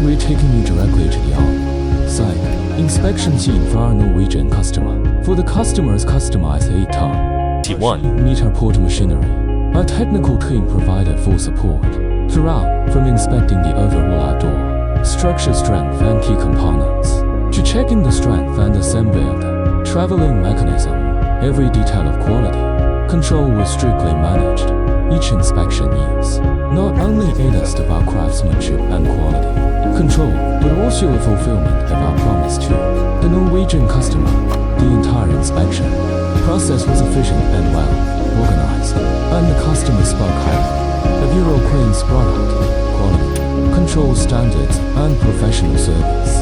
we're taking you directly to the on-site inspection scene for our Norwegian customer. For the customer's customized 8-ton 1 port machinery, our technical team provided full support throughout, from inspecting the overall outdoor structure strength and key components to checking the strength and assembly of the traveling mechanism. Every detail of quality control was strictly managed. Each inspection is not only a test of our craftsmanship and quality control, but also a fulfillment of our promise to the Norwegian customer. The entire inspection process was efficient and well organized, and the customer spoke highly of Eurocrane's product, quality, control standards, and professional service.